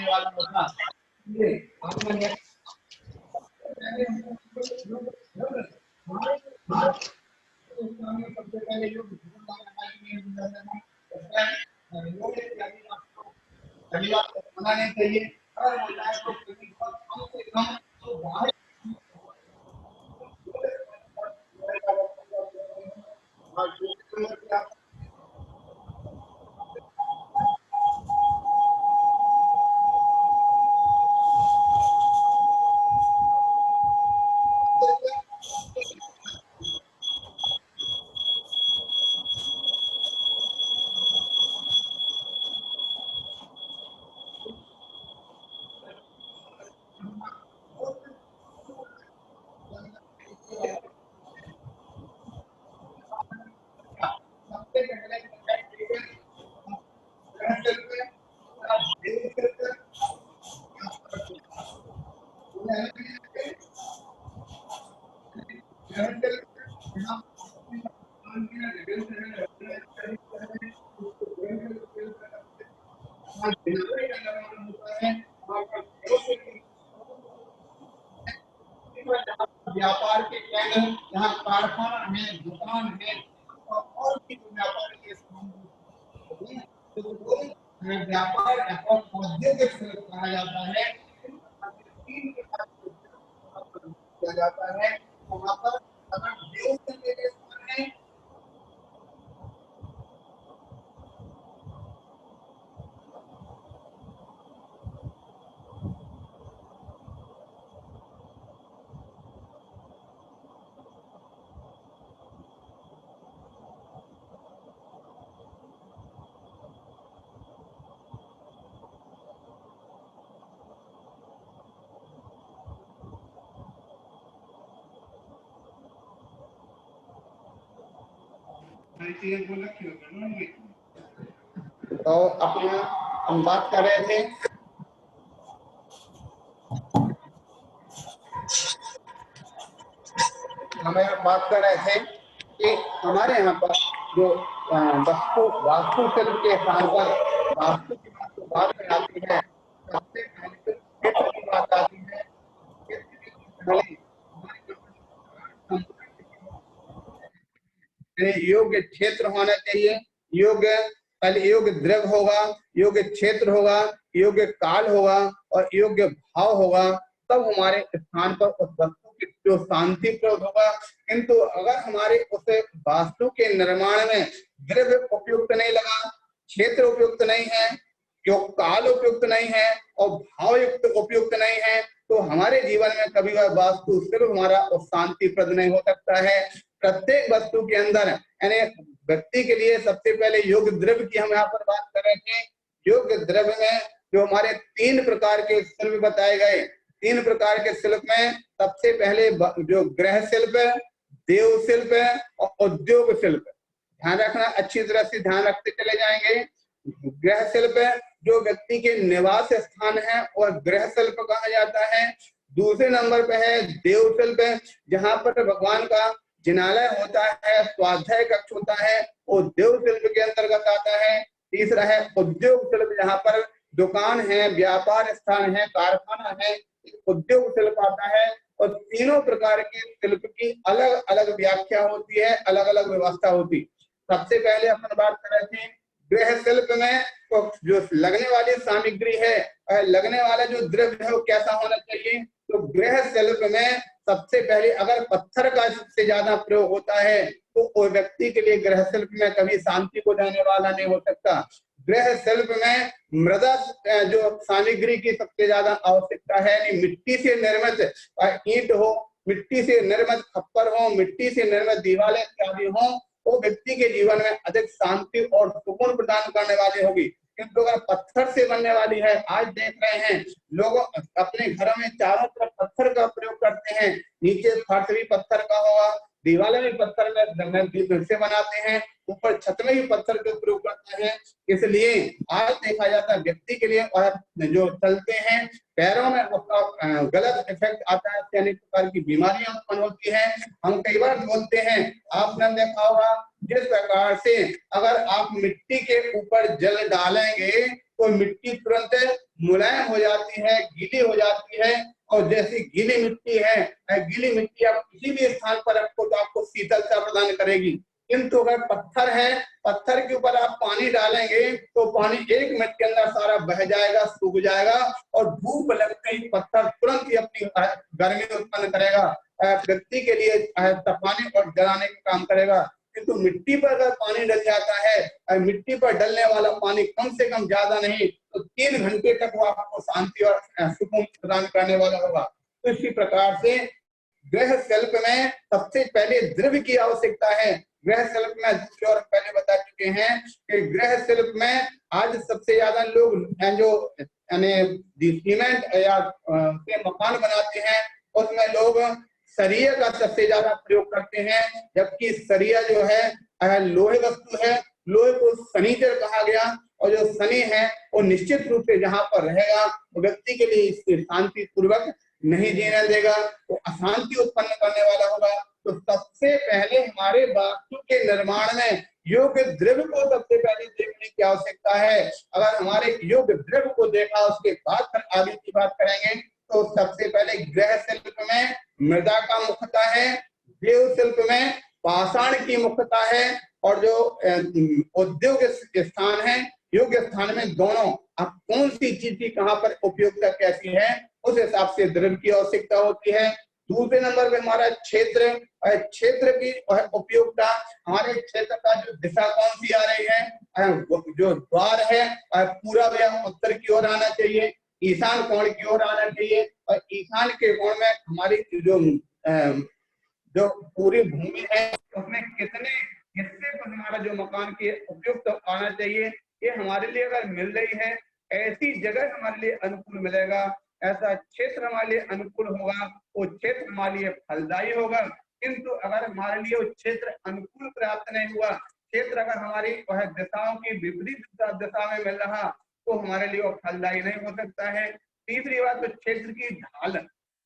वाला होता सबसे पहले बनाने चाहिए। व्यापार के केंद्र, यहाँ कारखाना है, दुकान है और भी व्यापार के व्यापार औद्योगिक कहा जाता है। तीन प्रकार किया जाता है। वहाँ पर अगर देश के सामने तो अपना हम बात कर रहे थे कि हमारे यहाँ पर जो वास्तुशिल्प के स्थान पर वास्तु की बात में आती है, सबसे पहले क्षेत्र की बात आती है। योग्य क्षेत्र होना चाहिए, योग्य पहले योग्य द्रव्य होगा, योग्य क्षेत्र होगा, योग्य काल होगा और योग्य भाव होगा, तब हमारे स्थान पर उस वस्तु की जो शांति प्रद होगा। किंतु अगर हमारे उस वास्तु के निर्माण में द्रव्य उपयुक्त नहीं लगा, क्षेत्र उपयुक्त नहीं है, जो काल उपयुक्त नहीं है और भाव युक्त उपयुक्त नहीं है, तो हमारे जीवन में कभी वह वास्तु सिर्फ हमारा शांति प्रद नहीं हो सकता है। प्रत्येक वस्तु के अंदर यानी व्यक्ति के लिए सबसे पहले योग्य द्रव्य की हम यहाँ पर बात कर रहे थे। योग्य द्रव्य में जो हमारे 3 प्रकार के शिल्प बताए गए, 3 प्रकार के शिल्प में सबसे पहले जो गृह शिल्प, देव शिल्प और उद्योग शिल्प, ध्यान रखना, अच्छी तरह से ध्यान रखते चले जाएंगे। गृह शिल्प जो व्यक्ति के निवास स्थान है और गृह शिल्प कहा जाता है। दूसरे नंबर पे है देव शिल्प, जहाँ पर भगवान का जिनालय होता है, स्वाध्याय कक्ष होता है, वो देव शिल्प के अंतर्गत आता है। तीसरा है उद्योग शिल्प, जहाँ पर दुकान है, व्यापार स्थान है, कारखाना है, उद्योग शिल्प आता है। और तीनों प्रकार के शिल्प की अलग अलग व्याख्या होती है, अलग अलग व्यवस्था होती। सबसे पहले अपन बात कर रहे थे गृह शिल्प में, तो जो लगने वाली सामग्री है, लगने वाला जो द्रव्य है वो कैसा होना चाहिए। तो गृह शिल्प में सबसे पहले अगर पत्थर का सबसे ज्यादा प्रयोग होता है तो वो व्यक्ति के लिए गृह शिल्प में कभी शांति को देने वाला नहीं हो सकता। गृह शिल्प में मृदा जो सामग्री की सबसे ज्यादा आवश्यकता है, यानी मिट्टी से निर्मित ईंट हो, मिट्टी से निर्मित खप्पर हो, मिट्टी से निर्मित दीवारें इत्यादि हो, वो व्यक्ति के जीवन में अधिक शांति और सुकून प्रदान करने वाली होगी। किंतु अगर पत्थर से बनने वाली है, आज देख रहे हैं लोग अपने घरों में चारों तरफ पत्थर का प्रयोग करते हैं, नीचे फर्श भी पत्थर का होगा, दीवारें भी पत्थर में से बनाते हैं, ऊपर छत में भी पत्थर का प्रयोग करते हैं। इसलिए आज देखा जाता है व्यक्ति के लिए और जो चलते हैं पैरों में उसका गलत इफेक्ट आता है, अनेक प्रकार की बीमारियां उत्पन्न होती हैं। हम कई बार बोलते हैं, आपने देखा होगा जिस प्रकार से अगर आप मिट्टी के ऊपर जल डालेंगे तो मिट्टी तुरंत मुलायम हो जाती है, गीली हो जाती है, और जैसी गीली मिट्टी है, गीली मिट्टी आप किसी भी स्थान पर रखो तो आपको शीतलता प्रदान करेगी। किंतु अगर पत्थर है, पत्थर के ऊपर आप पानी डालेंगे तो पानी 1 मिनट के अंदर सारा बह जाएगा, सूख जाएगा, और धूप लगते ही पत्थर तुरंत ही अपनी गर्मी उत्पन्न करेगा, व्यक्ति के लिए तपाने और जलाने का काम करेगा। किंतु मिट्टी पर अगर पानी डल जाता है, मिट्टी पर डलने वाला पानी कम से कम ज्यादा नहीं तो 3 घंटे तक वो आपको शांति और सुकून प्रदान करने वाला होगा। तो इसी प्रकार से गृह शिल्प में सबसे पहले द्रव्य की आवश्यकता है। गृह शिल्प में और पहले बता चुके हैं कि गृह शिल्प में आज सबसे ज्यादा लोग जो सीमेंट या के मकान बनाते हैं उसमें लोग सरिया का सबसे ज्यादा प्रयोग करते हैं, जबकि सरिया जो है लोहे वस्तु है। लोहे को शनिचर कहा गया, और जो शनि है वो निश्चित रूप से जहां पर रहेगा वो व्यक्ति के लिए इससे शांति पूर्वक नहीं जीने देगा, वो अशांति उत्पन्न करने वाला होगा। तो सबसे पहले हमारे वास्तु के निर्माण में योग्य द्रव्य को सबसे पहले देखने की आवश्यकता है। अगर हमारे योग्य द्रव्य को देखा उसके बाद फिर आगे की बात करेंगे। तो सबसे पहले गृह शिल्प में मृदा का मुख्यता है, देव शिल्प में पाषाण की मुख्यता है, और जो उद्योग स्थान है योग्य स्थान में दोनों अब कौन सी चीज की कहां पर उपयोगिता कैसी है उस हिसाब से द्रव्य की आवश्यकता होती है। दूसरे नंबर पे हमारा क्षेत्र, क्षेत्र की उपयोगिता, हमारे क्षेत्र का जो दिशा कौन सी आ रही है, जो द्वार है पूरब या उत्तर की ओर आना चाहिए, ईशान कोण की ओर आना चाहिए, और ईशान के कोण में हमारी जो पूरी भूमि है उसमें कितने हिस्से पर हमारा जो मकान के उपयुक्त आना चाहिए, ये हमारे लिए अगर मिल रही है ऐसी जगह हमारे लिए अनुकूल मिलेगा, ऐसा क्षेत्र हमारे लिए अनुकूल होगा, वो क्षेत्र हमारे लिए फलदायी होगा। किंतु अगर हमारे लिए वो क्षेत्र अनुकूल प्राप्त नहीं हुआ, क्षेत्र अगर हमारी वह दिशाओं की विपरीत दिशा में मिल रहा तो हमारे लिए वो फलदायी नहीं हो सकता है। तीसरी बात, तो क्षेत्र की ढाल,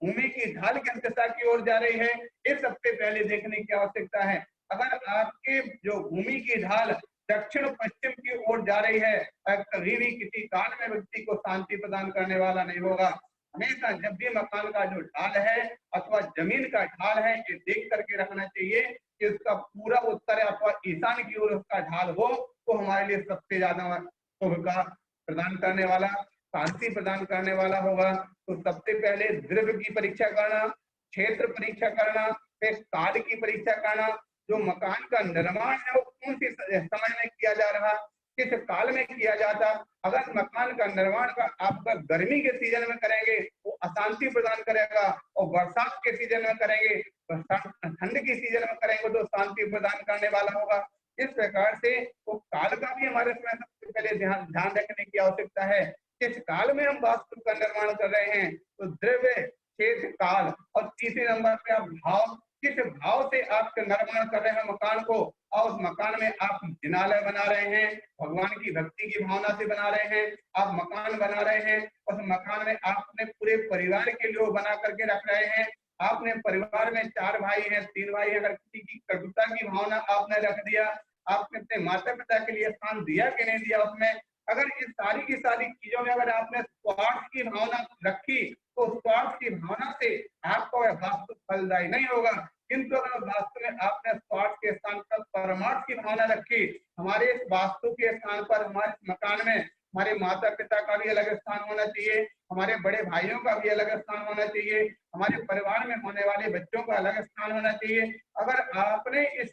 भूमि की ढाल किस दिशा की ओर जा रही है ये सबसे पहले देखने की आवश्यकता है। अगर आपके जो भूमि की ढाल दक्षिण पश्चिम की ओर जा रही है, कभी भी किसी काल में व्यक्ति को शांति प्रदान करने वाला नहीं होगा। हमेशा जब भी मकान का जो ढाल है अथवा जमीन का ढाल है ये देख करके रखना चाहिए कि उसका पूरा उत्तर अथवा ईशान की ओर उसका ढाल हो तो हमारे लिए सबसे ज्यादा शुभ का प्रदान करने वाला, शांति प्रदान करने वाला होगा। तो सबसे पहले द्रव्य की परीक्षा करना, क्षेत्र परीक्षा करना, फिर काल की परीक्षा करना, जो मकान का निर्माण है वो कौन सी समय में किया जा रहा, किस काल में किया जाता। अगर मकान का निर्माण का आपका गर्मी के सीजन में करेंगे वो अशांति प्रदान करेगा, और बरसात के सीजन में करेंगे, ठंड के सीजन में करेंगे तो शांति प्रदान करने वाला होगा। इस प्रकार से वो काल का भी हमारे समय सबसे पहले ध्यान रखने की आवश्यकता है। किस काल में हम वास्तु का निर्माण कर रहे हैं, तो द्रव्य, क्षेत्र, काल, और तीसरे नंबर पे आप भाव, किस भाव से आप निर्माण कर रहे हैं मकान को, और उस मकान में आप जिनालय बना रहे हैं, भगवान की भक्ति की भावना से बना रहे हैं, आप मकान बना रहे हैं, उस मकान में आपने पूरे परिवार के लिए बना करके रख रहे हैं। आपने परिवार में 4 भाई हैं, 3 भाई हैं, अगर किसी की कटुता की भावना आपने रख दिया, आपने अपने माता पिता के लिए स्थान दिया कि नहीं दिया उसमें, अगर इस सारी की सारी चीजों में अगर आपने स्वार्थ की भावना रखी तो स्वार्थ की भावना से आपका वह वास्तु फलदायी नहीं होगा। किंतु अगर वास्तु में आपने स्वार्थ के स्थान पर परमार्थ की भावना रखी, हमारे इस वास्तु के स्थान पर हमारे मकान में हमारे माता पिता का भी अलग स्थान होना चाहिए, हमारे बड़े भाइयों का भी अलग स्थान होना चाहिए, हमारे परिवार में होने वाले बच्चों का अलग स्थान होना चाहिए। अगर आपने इस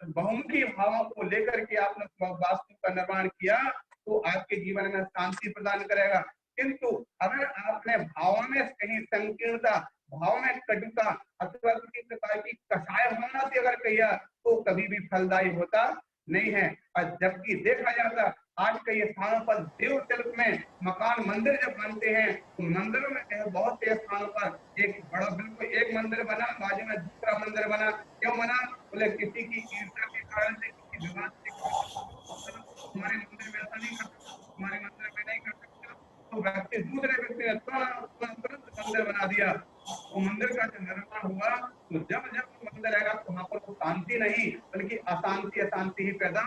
बहुमुखी भावों को लेकर के आपने वास्तु का निर्माण किया तो आपके जीवन में शांति प्रदान करेगा। किंतु अगर आपने भावों में कहीं संकीर्णता, भाव में कटुता अथवा किसी प्रकार की कषाय भावना से अगर किया तो कभी भी फलदायी होता नहीं है। और जबकि देखा जाता आज कई स्थानों पर देवशिल्प में मकान मंदिर जब बनते हैं तो मंदिरों में बहुत से स्थानों पर एक बड़ा बिल्कुल एक मंदिर बना, बाजू में दूसरा मंदिर बना। क्यों बना? बोले किसी की ईर्ष्या के कारण से, किसी विवाद के कारण हमारे मंदिर में ऐसा नहीं कर सकता, हमारे मंदिर में नहीं कर सकता, तो व्यक्ति दूसरे व्यक्ति ने तुरंत मंदिर बना दिया। वो मंदिर का जब निर्माण हुआ तो जब जब वो मंदिर आएगा तो वहां पर वो शांति नहीं बल्कि अशांति अशांति ही पैदा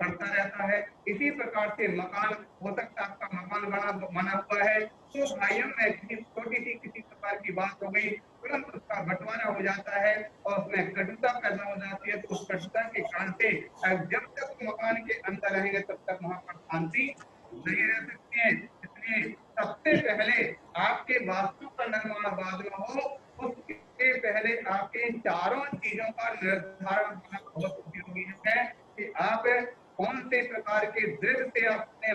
करता रहता है। इसी प्रकार से मकान हो सकता है, आपका मकान बना हुआ है तो भाइयों में किसी छोटी सी किसी प्रकार की बात हो गई, तुरंत उसका बंटवारा हो जाता है और उसमें कटुता पैदा हो जाती है। तो उस कटुता के कारण से जब तक मकान के अंदर रहेंगे तब तक वहां पर शांति नहीं रह सकती है। इसलिए सबसे पहले आपके वास्तु का निर्माण बाद में हो, उसके पहले आपके चारों चीजों का निर्धारण होना बहुत उपयोगी है कि आप कौन से प्रकार के द्रव्य से अपने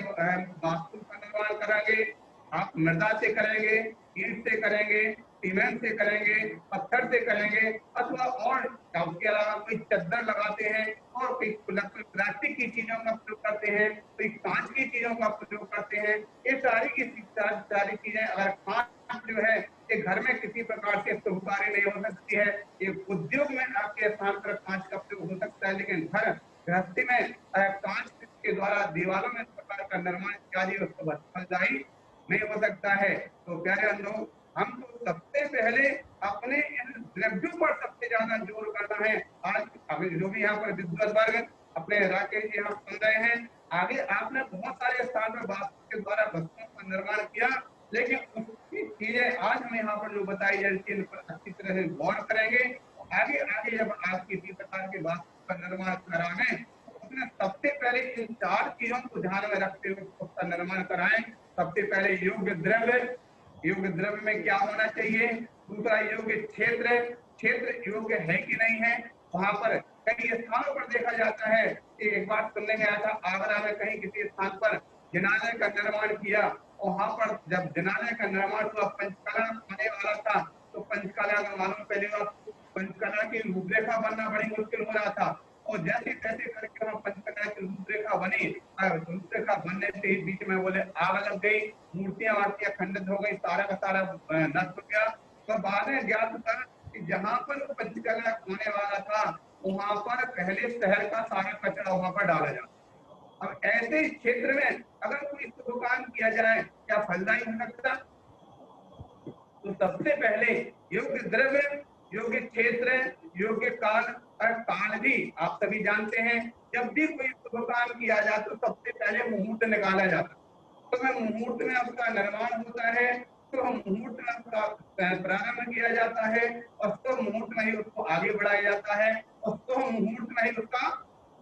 वास्तु का निर्माण करेंगे। आप मृदा से करेंगे, ईंट से करेंगे, सीमेंट से करेंगे, पत्थर से करेंगे, अथवा और उसके अलावा कोई चद्दर लगाते हैं और कोई प्लास्टिक की चीजों का प्रयोग करते हैं, कोई कांच की चीजों का प्रयोग करते हैं। ये सारी चीजें अगर कांच जो है ये घर में किसी प्रकार से शुभकारी नहीं हो सकती है, ये उद्योग में आपके स्थान पर कांच का प्रयोग हो सकता है, लेकिन घर गृहस्थी में कांच के द्वारा दीवारों में इस प्रकार का निर्माण इत्यादि उसको फलदायी नहीं हो सकता है। तो प्यारे बंधुओं, हमको सबसे पहले अपने इन द्रव्यों पर सबसे ज्यादा जोर करना है। आज अभी जो भी यहाँ पर विद्वत वर्ग अपने राकेश जी यहाँ सुन रहे हैं, आगे आपने बहुत सारे स्थान पर वास्तु के द्वारा वस्तुओं का निर्माण किया, लेकिन उसकी चीजें आज हमें यहाँ पर जो बताई जाती है इन पर अच्छी तरह से गौर करेंगे। आगे आगे जब आप किसी प्रकार के वास्तु का निर्माण कराएं तो उसमें सबसे पहले इन चार चीजों को ध्यान में रखते हुए उसका निर्माण कराएं। सबसे पहले योग्य द्रव्य, योग्य द्रव्य में क्या होना चाहिए। दूसरा योग्य क्षेत्र, क्षेत्र योग्य है कि नहीं है। वहां पर कई स्थानों पर देखा जाता है कि एक बार सुनने में आया था, आगरा में कहीं किसी स्थान पर जिनालय का निर्माण किया और वहां पर जब जिनालय का निर्माण हुआ पंचकला होने वाला था तो पंचकला का मालूम पहले पंचकला की रूपरेखा बनना बड़ी मुश्किल हो रहा था और जैसे तैसे करके वहां पंचकला की रूपरेखा बनी। रूपरेखा बनने से ही बीच में बोले आग लग गई, मूर्तियां वार्तियां खंडित हो गई, सारा का सारा नष्ट हो गया। तो बाद में ज्ञात था कि जहां पर पंचकला होने वाला था वहां पर पहले शहर का सारा कचरा वहां पर डाला जाता। अब ऐसे क्षेत्र में अगर कोई शुभ काम किया जाए क्या फलदायी हो सकता? तो सबसे पहले योग्य द्रव्य, योग्य क्षेत्र, योग्य काल। और काल भी आप सभी जानते हैं, जब भी कोई शुभ काम किया जाए तो सबसे पहले मुहूर्त निकाला जाता है। तो मैं मुहूर्त में आपका निर्माण होता है तो हम मुहूर्त में आपका प्रारंभ किया जाता है और तो मुहूर्त में ही उसको आगे बढ़ाया जाता है और तो मुहूर्त में ही उसका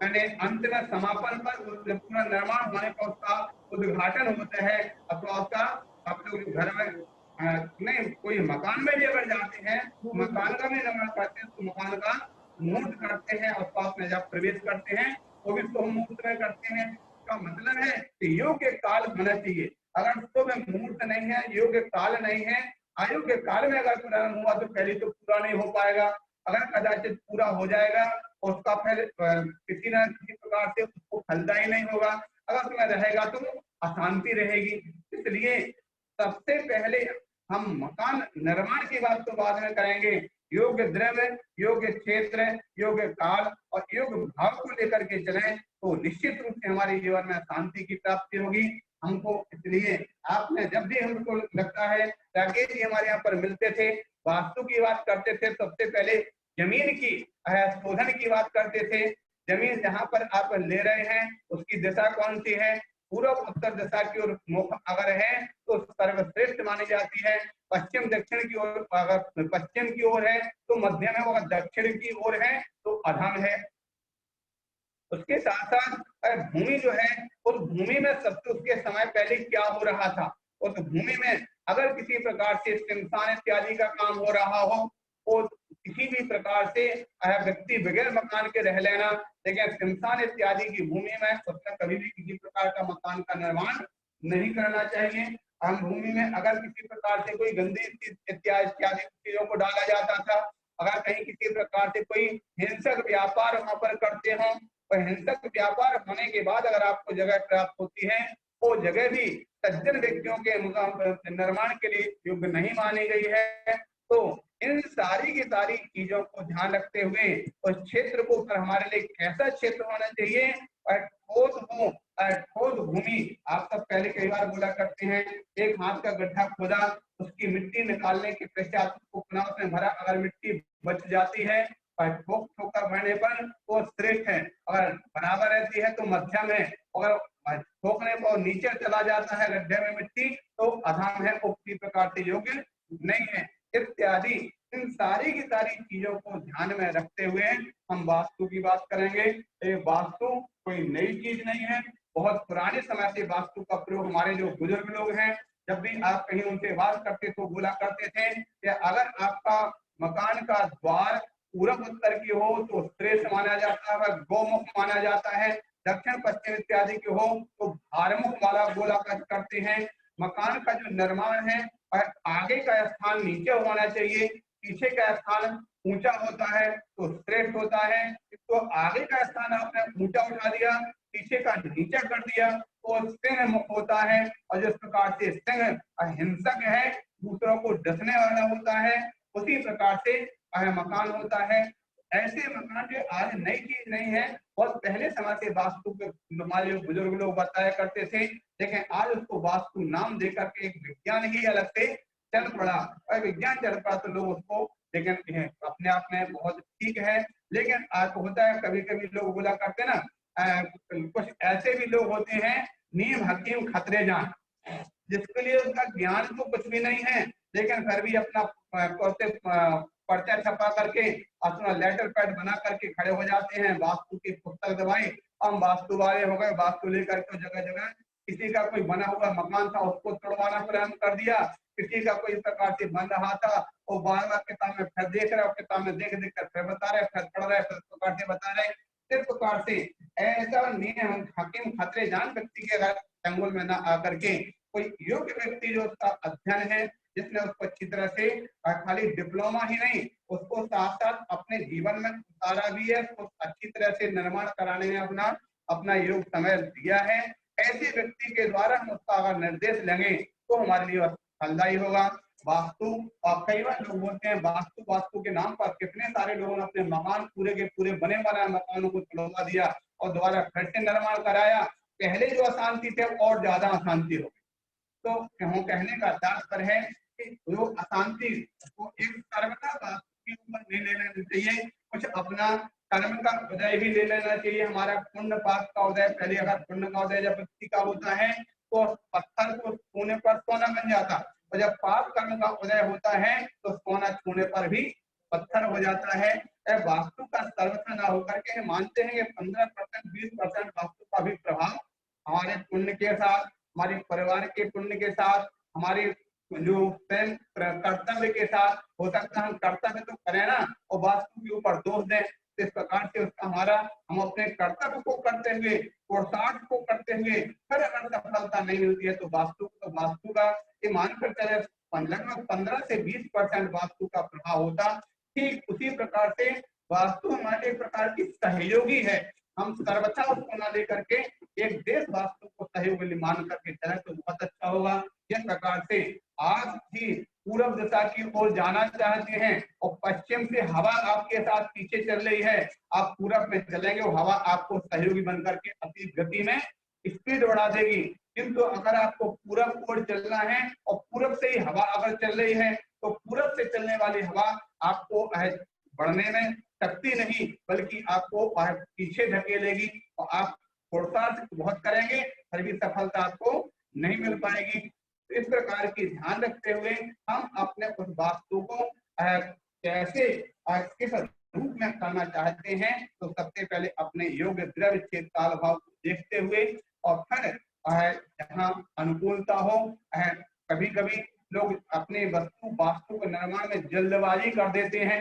यानी अंत में समापन पर पूरा निर्माण होने पर उसका उद्घाटन होता है अथवा उसका आप लोग घर में नहीं कोई मकान में भी अगर जाते हैं तो मकान का भी निर्माण करते हैं तो मकान का मुहूर्त करते हैं और पास में जब प्रवेश करते हैं वो भी शुभ मुहूर्त में करते हैं। इसका मतलब है कि योग्य काल होना चाहिए। अगर शुभ मुहूर्त नहीं है, योग्य काल नहीं है, अयोग्य काल में अगर प्रारंभ हुआ तो पहले तो पूरा नहीं हो पाएगा। अगर कदाचित पूरा हो जाएगा उसका फिर किसी न किसी प्रकार से उसको फलदायी नहीं होगा। अगर उसमें रहेगा तो अशांति रहेगी। इसलिए सबसे पहले हम मकान निर्माण की बात तो बाद में करेंगे। योग्य द्रव्य, योग्य क्षेत्र, योग्य काल और योग्य भाव को लेकर के चलें तो निश्चित रूप से हमारे जीवन में शांति की प्राप्ति होगी हमको। इसलिए आपने जब भी हमको लगता है राकेश जी हमारे यहाँ पर मिलते थे, वास्तु की बात करते थे, सबसे पहले जमीन की शोधन की बात करते थे। जमीन जहां पर आप ले रहे हैं उसकी दिशा कौन सी है। पूर्व उत्तर दिशा की ओर मुख अगर है तो सर्वश्रेष्ठ मानी जाती है। पश्चिम दक्षिण की ओर अगर पश्चिम की ओर है तो मध्यम है, अगर दक्षिण की ओर है तो अधम है। उसके साथ साथ भूमि जो है उस भूमि में सबसे उसके समय पहले क्या हो रहा था। उस भूमि में अगर किसी प्रकार से सिमसान इत्यादि का काम हो रहा हो तो किसी भी प्रकार से व्यक्ति बगैर मकान के रह लेना, लेकिन सिमसान इत्यादि की भूमि में उसमें कभी भी किसी प्रकार का मकान का निर्माण नहीं करना चाहिए। हम भूमि में अगर किसी प्रकार से कोई गंदी इत्यादि चीजों को डाला जाता था, अगर कहीं किसी प्रकार से कोई हिंसक व्यापार वहां पर करते हों और हिंसक व्यापार होने के बाद अगर आपको जगह प्राप्त होती है, वो जगह भी सज्जन व्यक्तियों के निर्माण के लिए योग्य नहीं मानी गई है। तो इन सारी की सारी चीजों को ध्यान रखते हुए उस क्षेत्र को फिर हमारे लिए कैसा क्षेत्र होना चाहिए, और ठोस हो, ठोस भूमि। आप सब पहले कई बार बोला करते हैं, एक हाथ का गड्ढा खोदा, उसकी मिट्टी निकालने के पश्चात उसको पुनः उसमें भरा, अगर मिट्टी बच जाती है और ठोक ठोकर भरने पर तो श्रेष्ठ है, अगर बराबर रहती है तो मध्यम है, अगर ठोकने पर नीचे चला जाता है गड्ढे में मिट्टी तो अधम है, उसी प्रकार से योग्य नहीं है इत्यादि। इन सारी की सारी चीजों को ध्यान में रखते हुए हम वास्तु की बात करेंगे। ये वास्तु कोई नई चीज नहीं है, बहुत पुराने समय से वास्तु का प्रयोग हमारे जो बुजुर्ग लोग हैं, जब भी आप कहीं उनसे बात करते तो बोला करते थे कि अगर आपका मकान का द्वार पूरब उत्तर की हो तो श्रेष्ठ माना जाता है, गौमुख माना जाता है, दक्षिण पश्चिम इत्यादि की हो तो भारमुख वाला बोला करते हैं। मकान का जो निर्माण है और आगे का स्थान नीचे होना चाहिए, पीछे का स्थान ऊंचा होता है तो श्रेष्ठ होता है। तो आगे का स्थान आपने ऊंचा उठा दिया, पीछे का नीचा कर दिया तो सिंह मुख होता है, और जिस प्रकार से सिंह अहिंसक है, दूसरों को डसने वाला होता है, उसी प्रकार से मकान होता है। ऐसे मकान जो आज नई चीज नहीं है, बहुत पहले समय से वास्तु के हमारे बुजुर्ग लोग बताया करते थे, लेकिन आज उसको वास्तु नाम देकर के एक विज्ञान ही अलग से चल पड़ा, और विज्ञान चल पड़ा तो लोग उसको, लेकिन अपने आप में बहुत ठीक है। लेकिन आज होता है कभी कभी लोग बोला करते ना, कुछ ऐसे भी लोग होते हैं नीम हकीम खतरे जान, जिसके लिए उनका ज्ञान तो कुछ भी नहीं है, लेकिन फिर भी अपना पर्चा छपा करके अपना लेटर पैड बना करके खड़े हो जाते हैं, वास्तु की पुस्तक दवाई, हम वास्तु वाले हो गए, वास्तु लेकर के जगह जगह किसी का कोई बना हुआ मकान था उसको तोड़वाना प्रारंभ कर दिया, किसी का कोई प्रकार से बन रहा था वो बार बार किताब में फिर देख रहे, किताब में देख देख कर फिर बता रहे, फिर पढ़ रहे, फिर प्रकार से बता रहे। इस प्रकार से ऐसा नियम हकीम खतरे जान व्यक्ति के अगर चंगुल में न आकर के कोई योग्य व्यक्ति जो उसका अध्ययन है, जिसने उसको अच्छी तरह से खाली डिप्लोमा ही नहीं, उसको साथ साथ अपने जीवन में उतारा भी है, उसको अच्छी तरह से निर्माण कराने में अपना अपना योग समय दिया है, ऐसे व्यक्ति के द्वारा हम उसका अगर निर्देश लेंगे तो हमारे लिए फलदायी होगा। वास्तु, और कई बार लोग बोलते हैं वास्तु वास्तु के नाम पर कितने सारे लोगों ने अपने मकान पूरे के पूरे बने बनाए मकानों को तोड़वा दिया और दोबारा फिर से निर्माण कराया। पहले जो अशांति थे और ज्यादा अशांति हो गई। तो कहने का तात्पर्य है कि जो अशांति को एक सर्वथा वास्तु के ऊपर नहीं लेना चाहिए, कुछ अपना कर्म का उदय भी ले लेना चाहिए। हमारा पुण्य पाप का उदय, पहले अगर पुण्य का उदय जब व्यक्ति का होता है तो पत्थर को छूने पर सोना बन जाता, और जब पाप कर्म का उदय होता है तो सोना छूने पर भी पत्थर हो जाता है। वास्तु का सर्वथा ना होकर के मानते हैं कि 15% 20% वास्तु का भी प्रभाव हमारे पुण्य के साथ, हमारे परिवार के पुण्य के साथ, हमारे जो कर्तव्य के साथ हो सकता है। हम कर्तव्य तो करें ना और वास्तु के ऊपर दोष दें, इस प्रकार से उसका हमारा हम अपने कर्तव्य को करते हुए पुरुषार्थ को करते हुए फिर अगर सफलता नहीं मिलती है तो वास्तु का ये मानकर चले लगभग 15 से 20% वास्तु का प्रभाव होता। ठीक उसी प्रकार से वास्तु हमारे एक प्रकार की सहयोगी है, हम सर्वथा उसको न लेकर के एक देश वास्तु को सहयोगी मान करके चले तो बहुत अच्छा होगा। इस प्रकार से आज भी पूर्व दिशा की ओर जाना चाहते हैं और पश्चिम से हवा आपके साथ पीछे चल रही है, आप पूरब में चलेंगे और हवा आपको सहयोगी बनकर के अति गति में स्पीड बढ़ा देगी। किंतु अगर आपको पूरब ओर चलना है और पूरब से ही हवा अगर चल रही है तो पूरब से चलने वाली हवा आपको बढ़ने में शक्ति नहीं बल्कि आपको पीछे धकेलेगी और आप पुरुषार्थ बहुत करेंगे फिर भी सफलता आपको नहीं मिल पाएगी। इस प्रकार की ध्यान रखते हुए हम अपने उस वास्तु को कैसे किस रूप में करना चाहते हैं तो सबसे पहले अपने योग्य द्रव्य क्षेत्र काल भाव को देखते हुए और फिर जहाँ अनुकूलता हो, कभी कभी लोग अपने वास्तु के निर्माण में जल्दबाजी कर देते हैं।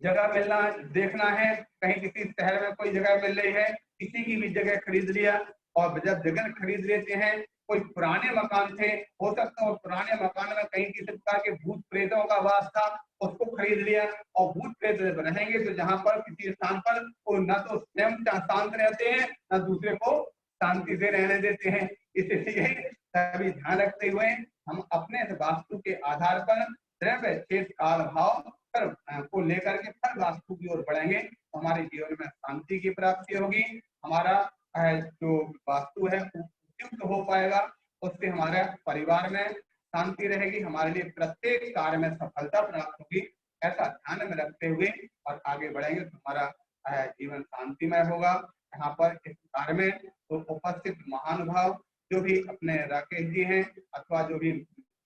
जगह मिलना देखना है, कहीं किसी शहर में कोई जगह मिल रही है, किसी की भी जगह खरीद लिया, और जब जगह खरीद लेते हैं, कोई पुराने मकान थे, हो सकता है पुराने मकान में कहीं किसी प्रकार के भूत प्रेतों का वास था, उसको खरीद लिया, और भूत प्रेत रहेंगे तो जहां पर किसी स्थान पर वो न तो स्वयं शांत रहते हैं, न दूसरे को शांति से रहने देते हैं। इसलिए सभी ध्यान रखते हुए हम अपने वास्तु के आधार पर द्रव्य क्षेत्र काल भाव को लेकर के फिर वास्तु की ओर बढ़ेंगे तो हमारे जीवन में शांति की प्राप्ति होगी। हमारा जो वास्तु है उपयुक्त हो पाएगा, उससे हमारे परिवार में शांति रहेगी, हमारे लिए प्रत्येक कार्य में सफलता प्राप्त होगी। ऐसा ध्यान में रखते हुए और आगे बढ़ेंगे तो हमारा जीवन शांतिमय होगा। यहाँ पर इस कार्य में तो उपस्थित महानुभाव जो भी अपने राकेश जी हैं अथवा जो भी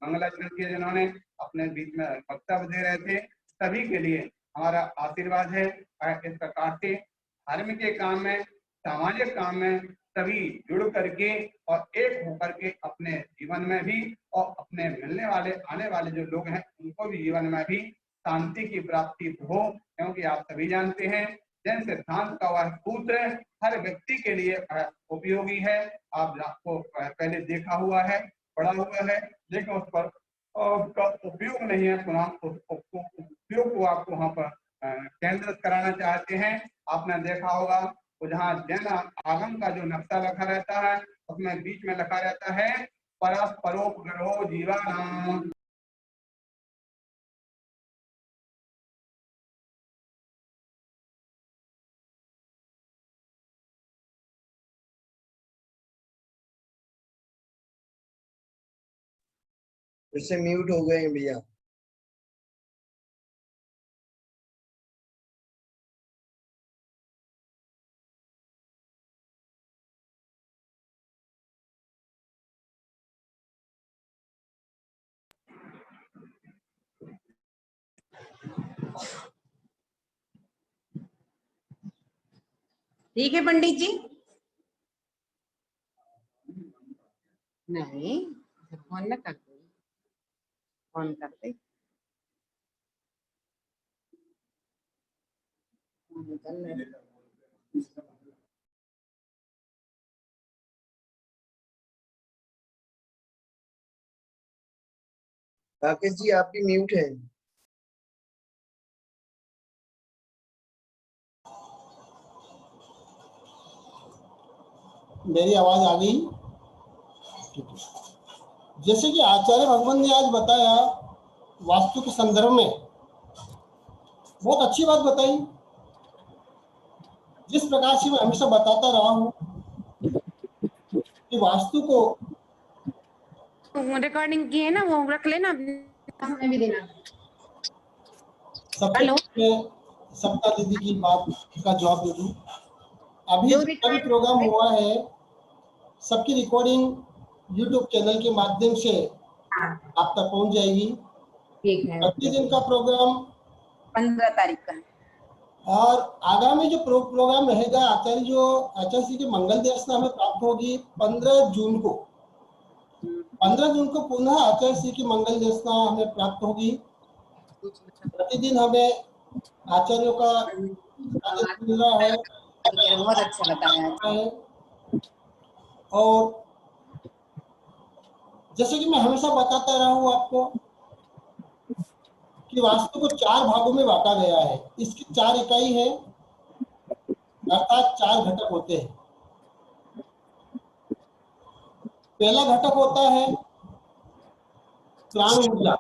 मंगलाचरण किए जिन्होंने अपने बीच में वक्तव्य दे रहे थे, सभी के लिए हमारा आशीर्वाद है। इस प्रकार से धर्म के काम में, सामाजिक काम में सभी जुड़ करके और एक होकर के अपने जीवन में भी और अपने मिलने वाले आने वाले जो लोग हैं उनको भी जीवन में भी शांति की प्राप्ति हो, क्योंकि आप सभी जानते हैं जैन सिद्धांत का वह सूत्र हर व्यक्ति के लिए उपयोगी है। आपको पहले देखा हुआ है, पढ़ा हुआ है, लेकिन उस पर उसका उपयोग नहीं है। पुनः उपयोग को आपको वहां पर केंद्रित कराना चाहते हैं। आपने देखा होगा तो जहाँ जैन आगम का जो नक्शा लिखा रहता है उसमें बीच में लिखा रहता है परस्परोपग्रहो जीवानाम। फिर से म्यूट हो गए हैं भैया। ठीक है पंडित जी। नहीं फोन न करते, फोन करते राकेश जी आप भी म्यूट हैं। मेरी आवाज आ गई? जैसे कि आचार्य भगवान ने आज बताया वास्तु के संदर्भ में, बहुत अच्छी बात बताई। जिस प्रकार से मैं हमेशा बताता रहा हूँ कि वास्तु को रिकॉर्डिंग की है ना, वो रख लेना, हमें भी देना। सबसे सप्ता दीदी की बात का जवाब दे दूं। अभी जितना भी प्रोग्राम हुआ है सबकी रिकॉर्डिंग यूट्यूब चैनल के माध्यम से आप तक पहुंच जाएगी। ठीक है। 25 दिन का प्रोग्राम 15 तारीख का, और आगामी जो प्रोग्राम रहेगा आचार्य जी के मंगल दर्शन हमें प्राप्त होगी 15 जून को। 15 जून को पुनः आचार्य जी की मंगल दर्शन हमें प्राप्त होगी। प्रतिदिन हमें आचार्यों का मिल रहा है। बहुत अच्छा बताया। और जैसे कि मैं हमेशा बताता रहा हूँ आपको कि वास्तु को 4 भागों में बांटा गया है। इसकी 4 इकाई है, अर्थात 4 घटक होते हैं। पहला घटक होता है प्राण ऊर्जा।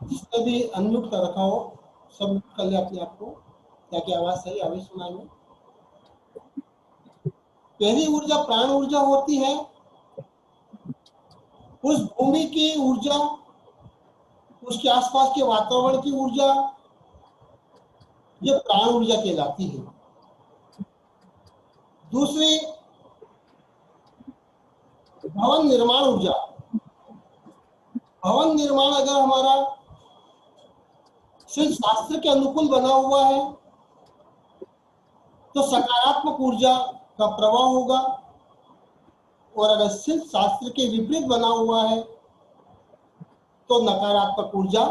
जिसने भी अनम्यूट कर रखा हो सब म्यूट कर ले अपने आप को, ताकि आवाज सही आवे सुनाई में। पहली ऊर्जा प्राण ऊर्जा होती है। उस भूमि की ऊर्जा, उसके आसपास के वातावरण की ऊर्जा, ये प्राण ऊर्जा कहलाती है। दूसरी भवन निर्माण ऊर्जा। भवन निर्माण अगर हमारा शिल्प शास्त्र के अनुकूल बना हुआ है तो सकारात्मक ऊर्जा का प्रवाह होगा, और अगर शिल्प शास्त्र के विपरीत बना हुआ है तो नकारात्मक ऊर्जा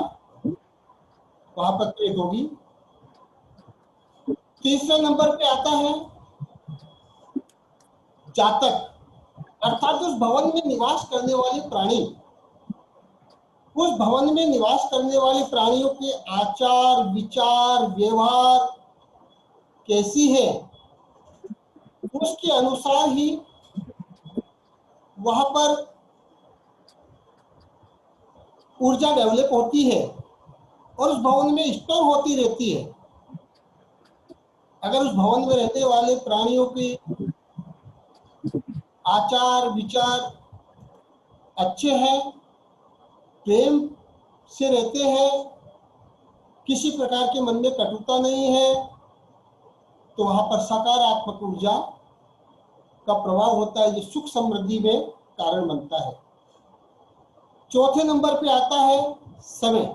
वहां पर क्रिएट होगी। तीसरे नंबर पे आता है जातक, अर्थात उस भवन में निवास करने वाले प्राणी, उस भवन में निवास करने वाले प्राणियों के आचार विचार व्यवहार कैसी है, उसके अनुसार ही वहां पर ऊर्जा डेवलप होती है और उस भवन में स्टोर होती रहती है। अगर उस भवन में रहने वाले प्राणियों के आचार विचार अच्छे हैं, प्रेम से रहते हैं, किसी प्रकार के मन में कटुता नहीं है, तो वहां पर सकारात्मक ऊर्जा का प्रभाव होता है, जो सुख समृद्धि में कारण बनता है। चौथे नंबर पे आता है समय,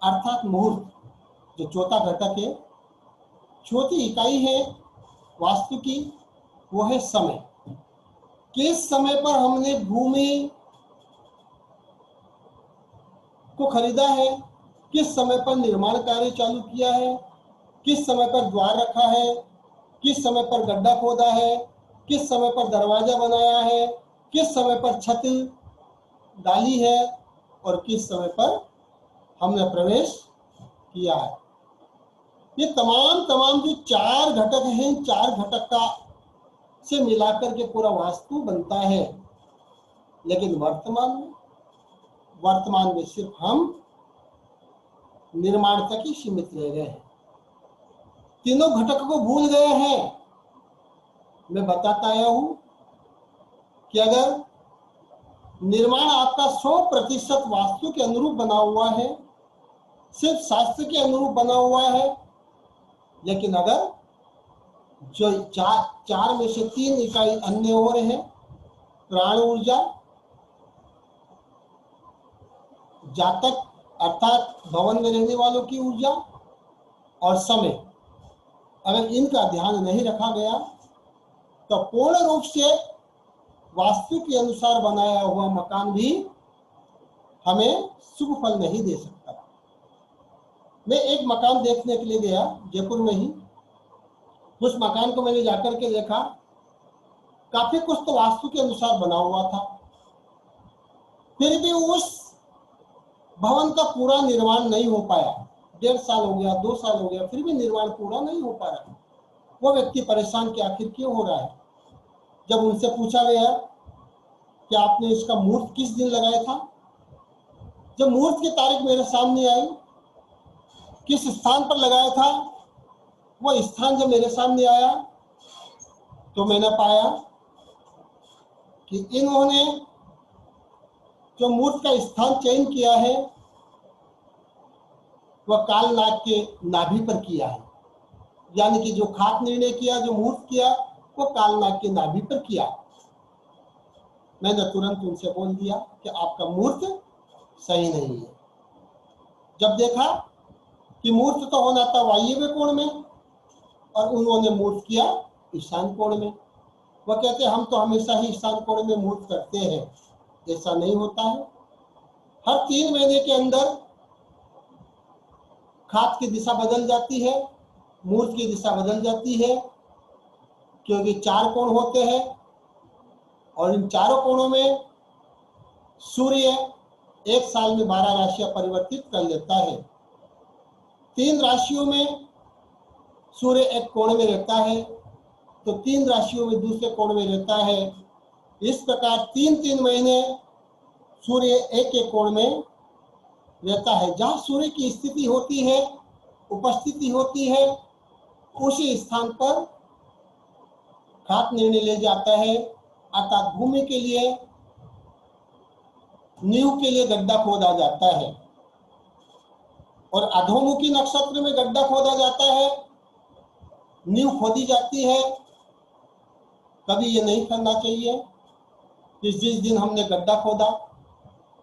अर्थात मुहूर्त, जो चौथा घटक है, चौथी इकाई है वास्तु की, वो है समय। किस समय पर हमने भूमि को खरीदा है, किस समय पर निर्माण कार्य चालू किया है, किस समय पर द्वार रखा है, किस समय पर गड्ढा खोदा है, किस समय पर दरवाजा बनाया है, किस समय पर छत डाली है और किस समय पर हमने प्रवेश किया है। ये तमाम जो चार घटक हैं, चार घटक का से मिलाकर के पूरा वास्तु बनता है। लेकिन वर्तमान में सिर्फ हम निर्माण तक ही सीमित रह गए हैं, तीनों घटक को भूल गए हैं। मैं बताता आया हूं कि अगर निर्माण आपका 100% वास्तु के अनुरूप बना हुआ है, सिर्फ शास्त्र के अनुरूप बना हुआ है, लेकिन अगर जो चार में से 3 इकाई अन्य और है, प्राण ऊर्जा, जातक अर्थात भवन में रहने वालों की ऊर्जा और समय, अगर इनका ध्यान नहीं रखा गया तो पूर्ण रूप से वास्तु के अनुसार बनाया हुआ मकान भी हमें शुभ फल नहीं दे सकता। मैं एक मकान देखने के लिए गया जयपुर में ही। उस मकान को मैंने जाकर के देखा, काफी कुछ तो वास्तु के अनुसार बना हुआ था, फिर भी उस भवन का पूरा निर्माण नहीं हो पाया। 1.5 साल हो गया, 2 साल हो गया, फिर भी निर्माण पूरा नहीं हो पा रहा। वो व्यक्ति परेशान कि आखिर क्यों हो रहा है। जब उनसे पूछा गया कि आपने इसका मुहूर्त किस दिन लगाया था, जब मुहूर्त की तारीख मेरे सामने आई, किस स्थान पर लगाया था, वो स्थान जब मेरे सामने आया तो मैंने पाया कि इन्होंने जो मुहूर्त का स्थान चयन किया है वह कालनाग के नाभि पर किया है। यानी कि जो खास निर्णय किया, जो मुहूर्त किया, वो कालनाग के नाभि पर किया। मैंने तुरंत उनसे बोल दिया कि आपका मुहूर्त सही नहीं है। जब देखा कि मुहूर्त तो होना था वायव्य कोण में और उन्होंने मुहूर्त किया ईशान कोण में। वह कहते हम तो हमेशा ही ईशान कोण में मुहूर्त करते हैं। ऐसा नहीं होता है। हर 3 महीने के अंदर खात की दिशा बदल जाती है, मुहूर्त की दिशा बदल जाती है, क्योंकि 4 कोण होते हैं और इन चारों कोणों में सूर्य एक साल में 12 राशियां परिवर्तित कर लेता है। 3 राशियों में सूर्य एक कोण में रहता है तो 3 राशियों में दूसरे कोण में रहता है। इस प्रकार 3-3 महीने सूर्य एक कोण में रहता है। जहां सूर्य की स्थिति होती है, उपस्थिति होती है, उसी स्थान पर खात निर्णय ले जाता है। अर्थात भूमि के लिए, नींव के लिए गड्ढा खोदा जाता है और अधोमुखी नक्षत्र में गड्ढा खोदा जाता है, नींव खोदी जाती है। कभी ये नहीं करना चाहिए कि जिस दिन हमने गड्ढा खोदा,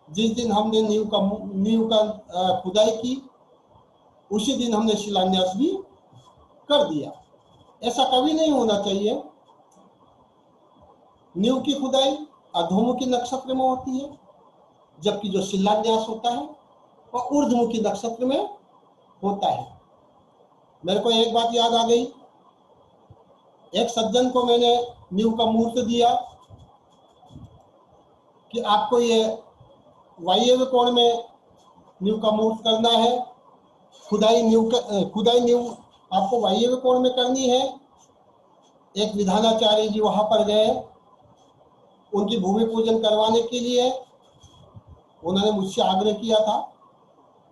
जिस दिन हमने नींव का खुदाई की, उसी दिन हमने शिलान्यास भी कर दिया। ऐसा कभी नहीं होना चाहिए। नींव की खुदाई अधोमुखी नक्षत्र में होती है, जबकि जो शिलान्यास होता है वह ऊर्ध्वमुखी नक्षत्र में होता है। मेरे को एक बात याद आ गई। एक सज्जन को मैंने नींव का मूर्त दिया कि आपको ये वायव्य कोण में नींव का मूर्त करना है। खुदाई नींव आपको वायव्य कोण में करनी है। एक विधानाचार्य जी वहां पर गए उनकी भूमि पूजन करवाने के लिए। उन्होंने मुझसे आग्रह किया था,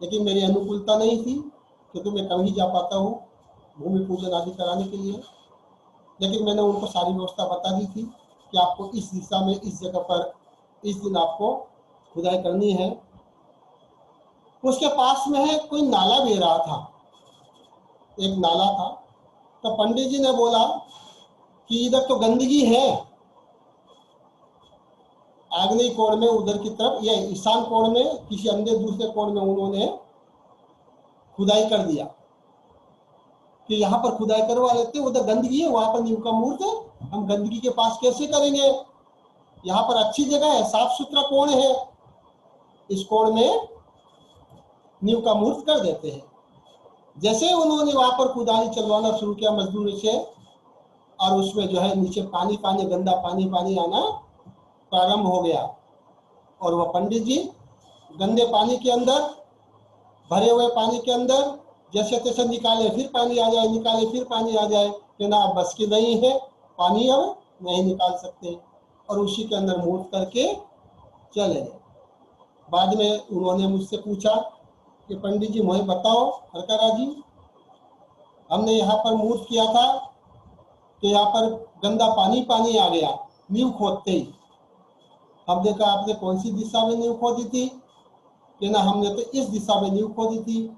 लेकिन मेरी अनुकूलता नहीं थी क्योंकि मैं कम ही जा पाता हूँ भूमि पूजन आदि कराने के लिए। लेकिन मैंने उनको सारी व्यवस्था बता दी थी कि आपको इस दिशा में, इस जगह पर इस दिन आपको खुदाई करनी है। उसके पास में है कोई नाला बह रहा था, एक नाला था। तो पंडित जी ने बोला कि इधर तो गंदगी है, आग्नेय कोण में उधर की तरफ या ईशान कोण में किसी अन्य दूसरे कोण में उन्होंने खुदाई कर दिया कि यहाँ पर खुदाई करवा लेते, उधर गंदगी है, वहां पर नींव का मूर्त है, हम गंदगी के पास कैसे करेंगे? यहाँ पर अच्छी जगह है, साफ सुथरा कोण है, इस कोण में नींव का मूर्त कर देते हैं। जैसे उन्होंने वहां पर खुदाई चलवाना शुरू किया मजदूरी से, और उसमें जो है नीचे पानी पानी, गंदा पानी पानी आना प्रारंभ हो गया। और वह पंडित जी गंदे पानी के अंदर, भरे हुए पानी के अंदर जैसे तैसे निकाले फिर पानी आ जाए, निकाले फिर पानी आ जाए, कि ना अब बस की नहीं है, पानी अब नहीं निकाल सकते, और उसी के अंदर मूर्त करके चले गए। बाद में उन्होंने मुझसे पूछा कि पंडित जी मुझे बताओ हरकारा जी, हमने यहाँ पर मूर्त किया था तो यहाँ पर गंदा पानी पानी आ गया नींव खोदते ही। हमने कहा आपने कौन सी दिशा में नींव खोदी थी? कि ना हमने तो इस दिशा में नींव खोदी थी।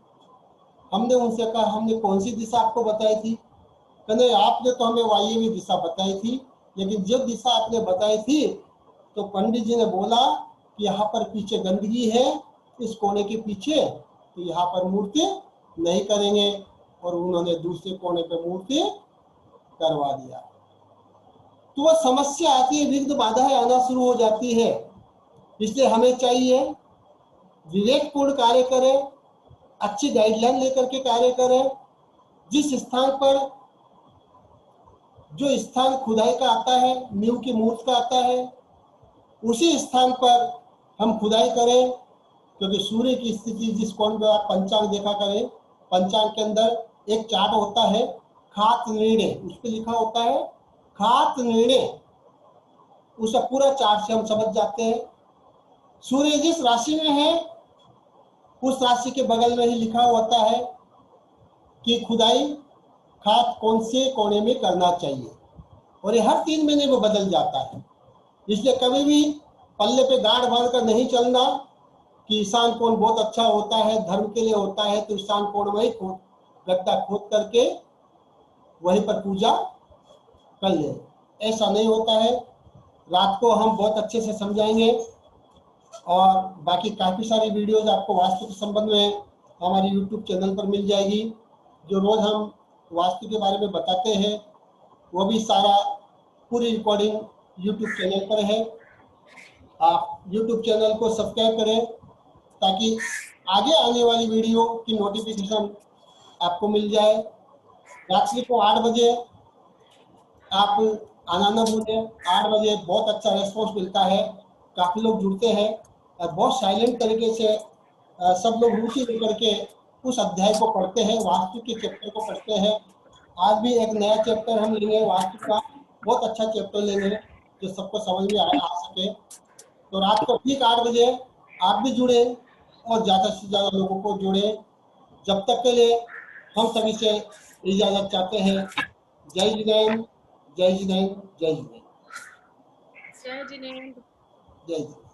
हमने उनसे कहा हमने कौन सी दिशा आपको बताई थी? कहने आपने तो हमें वायव्य दिशा बताई थी, लेकिन जब दिशा आपने बताई थी तो पंडित जी ने बोला कि यहाँ पर पीछे गंदगी है, इस कोने के पीछे, तो यहाँ पर मूर्ति नहीं करेंगे, और उन्होंने दूसरे कोने पर मूर्ति करवा दिया। तो वह समस्या आती है, विघ्न बाधाएं आना शुरू हो जाती है। इसलिए हमें चाहिए विवेकपूर्ण कार्य करें, अच्छी गाइडलाइन लेकर के कार्य करें। जिस स्थान पर, जो स्थान खुदाई का आता है, नींव की मूर्त का आता है, उसी स्थान पर हम खुदाई करें। क्योंकि सूर्य की स्थिति जिस कोण में आप पंचांग देखा करें, पंचांग के अंदर एक चार्ट होता है खात निर्णय, उस पर लिखा होता है खात निर्णय, उसे पूरा चार्ट से हम समझ जाते हैं। सूर्य जिस राशि में है उस राशि के बगल में ही लिखा होता है कि खुदाई खात कौन से कोने में करना चाहिए, और ये हर 3 महीने में बदल जाता है। इसलिए कभी भी पल्ले पे गांठ बांध कर नहीं चलना कि ईशान कोण बहुत अच्छा होता है, धर्म के लिए होता है, तो ईशान कोण में ही गड्ढा खोद करके वहीं पर पूजा कर ले। ऐसा नहीं होता है। रात को हम बहुत अच्छे से समझाएंगे, और बाकी काफ़ी सारी वीडियोज आपको वास्तु के संबंध में हमारे YouTube चैनल पर मिल जाएगी। जो रोज़ हम वास्तु के बारे में बताते हैं वो भी सारा पूरी रिकॉर्डिंग YouTube चैनल पर है। आप YouTube चैनल को सब्सक्राइब करें ताकि आगे आने वाली वीडियो की नोटिफिकेशन आपको मिल जाए। रात्रि को 8 बजे आप आना न भूलें। 8 बजे बहुत अच्छा रेस्पॉन्स मिलता है, काफ़ी लोग जुड़ते हैं और बहुत साइलेंट तरीके से सब लोग रुचि लेकर के उस अध्याय को पढ़ते हैं, वास्तु के चैप्टर को पढ़ते हैं। आज भी एक नया चैप्टर हम लेंगे वास्तु का, बहुत अच्छा चैप्टर लेंगे जो सबको समझ में आ सके। तो रात को ठीक 8 बजे आप भी जुड़े और ज़्यादा से ज़्यादा लोगों को जोड़े। जब तक के लिए हम सभी से इजाज़त चाहते हैं। जय जिनेंद्र, जय जिनेंद्र, जय जिनेंद्र, जय जिनेंद्र। जय जिनेंद्र।